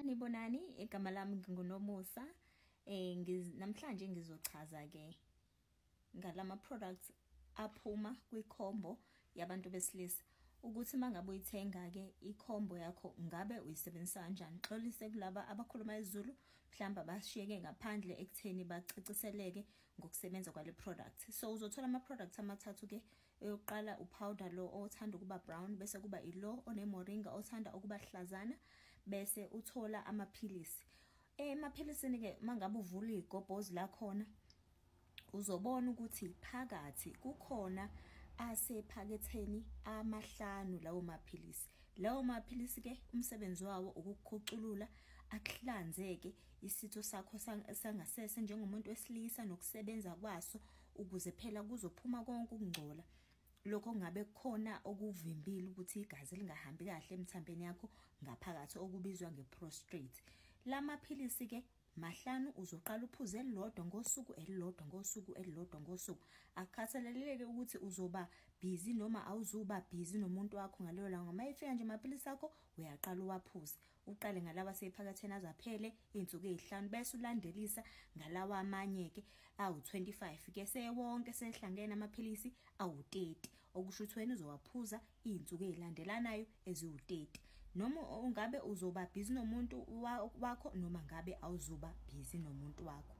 Sanibonani, igama lami nginguNomusa. Namhlanje ngizochaza ke ngalama products aphuma kwikhombo yabantu besilisa ukuthi mangabe uyithenga ke ikhombo yakho ngabe uyisebenzisa kanjani. Xolise kulaba abakhuluma isiZulu mhlamba bashiyeke ngaphandle ekutheni baciciseleke ngokusebenza kwale product. So uzothola ama products amathathu ke. Eyokuqala upowder lo othanda ukuba brown, bese kuba ilo onemoringa othanda ukuba hlazana, bese uthola amaphilisi. Emaphilisini ke mangabe uvula igobhozi la khona uzobona ukuthi phakathi kukhona asephaketheni amahlanu lawo maphilisi. Lawo maphilisi ke umsebenzi wawo ukukhuculula akuhlanzeke isitho sakho sangasese njengomuntu wesilisa nokusebenza kwaso ukuze phela kuzophuma konke ukungcola lokho ngabe kukhona okuvimbile ukuthi igazi lingahambi kahle emthambeni yakho ngaphakathi okubizwa ngeprostrate. Lamaphilisi ke mahlanu uzoqala uphuze elilodwa ngosuku elilodwa ngosuku elilodwa ngosuku. Akukhathaleleke ukuthi uzoba busy noma awuzuba busy nomuntu wakho ngaleyo langa. Mayifika nje amaphilisi akho uyaqala uwaphuze. Uqale ngalawa sephakatheni azaphele izinsuku ezihlanu bese ulandelisa ngalawa amanye ke awu25 ke sewonke sehlangene amaphilisi awu30. Okusho ukuthi wena uzowaphuza izinsuku ezilandelanayo eziwu30. Noma ungabe uzoba busy nomuntu wakho noma ngabe awuzuba busy nomuntu wakho.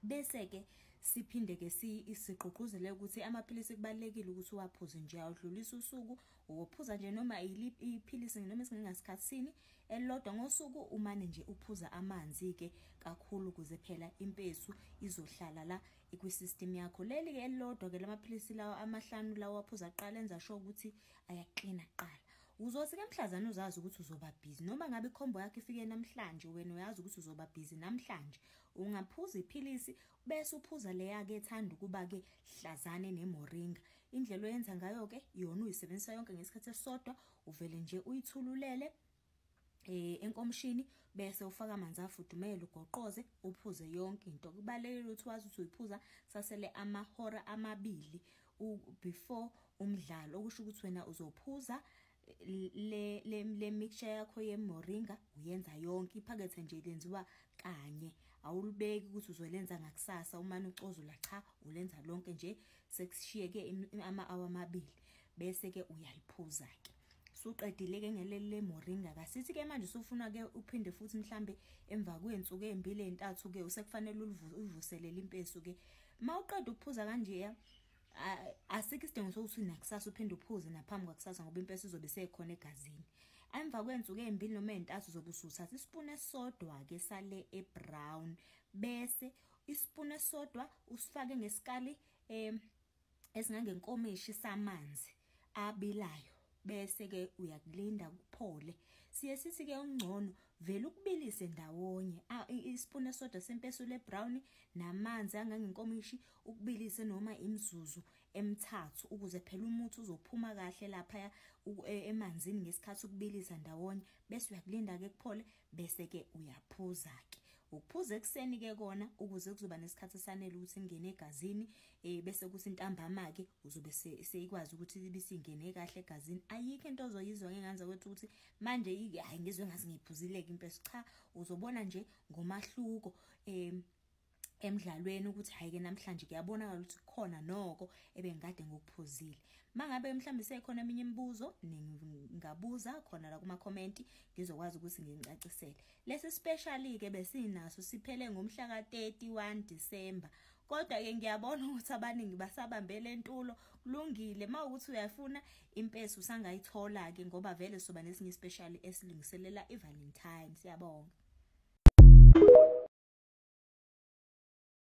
Bese ke siphinde ke isigqugquzele ukuthi amaphilisi kubalekile ukuthi uwaphuze nje awudlulisa usuku uphuza nje noma iphilisi noma isingasikhatsini elilodwa ngosuku umane nje uphuza amanzi ke kakhulu ukuze phela impesu izohlala la ekwisystem yakho. Leli ke elilodwa ke lamaphilisi lawa amahlanu lawa waphuza qala enza sure ukuthi ayaklina qala. Uzothi ke mhlazana uzazi ukuthi uzoba busy noma ngabe ikhombo yakho ifike namhlanje wena uyazi ukuthi uzoba busy namhlanje ungaphuza iphilisi bese uphuza leya ke ethanda ukuba ke hlazane nemoringa. Indlela oyenza ngayo ke yona uyisebenzisa yonke ngesikhathi esisodwa uvele nje uyithululele enkomshini bese ufaka amanzi afudumele ugoqoze uphuze yonke into. Kubalekile ukuthi wazi ukuthi uyiphuza sasele amahora amabili before umdlalo. Okusho ukuthi wena uzophuza le mixture yakho yemoringa uyenza yonke iphakethe nje lenziwa kanye. Awulibeki ukuthi uzolenza ngakusasa umane ucozula, cha ulenza lonke nje sekushiyeke ama-hour amabili bese ke uyaliphuza ke. Suqedile ke ngelele moringa kasithi ke manje usufuna ke uphinde futhi mhlambe emva kwensuku ezimbili ezintathu ke usekufanele uvuselele impesu ke. Mawuqeda ukuphuza kanje asikho isidingo sokuthi nakusasa uphinde uphuze naphambi kwakusasa ngoba impesu izobe sekhona egazini. Emva kwensuku ezimbili noma ezintathu uzobe usuthatha isipuni esodwa ke sale ebrown bese isipuni esodwa usifake ngesikali esingangenkomishi samanzi abilayo bese ke uyakulinda kuphole. Siye sithi ke ungcono vele ukubilise ndawonye isipuni esodwa sempesu le brown namanzi angangenkomishi ukubilise noma imizuzu emithathu ukuze phela umuthi uzophuma kahle lapha emanzini ngesikhathi ukubilisa ndawonye bese uyakulinda ke kuphole bese ke uyaphuza ke. Ukuphuza ekseni ke kona ukuze kuzoba nesikhathi sanele ukuthi ingene egazini bese kuthi intambama ke uzobe seyikwazi ukuthi ibisingene kahle egazini. Ayikho into ozoyizwa ngenganza kwethu ukuthi manje hayi ngizwe ngazi ngiphuzileke impesu, cha uzobona nje ngomahluko emidlalweni ukuthi hayi ke namhlanje kuyabonakala ukuthi khona noko ebengade ngokuphuzile. Mangabe mhlambe sekhona eminye imibuzo ningabuza khona la kuma comment ngizokwazi ukuthi ngicacisele. Lesi specially ke besinaso siphele ngomhla ka31 December. Kodwa ke ngiyabona ukuthi abaningi basabambele entulo kulungile mawukuthi uyafuna impesu usangayithola ke ngoba vele soba nesinye special esilungiselela iValentine. Siyabonga.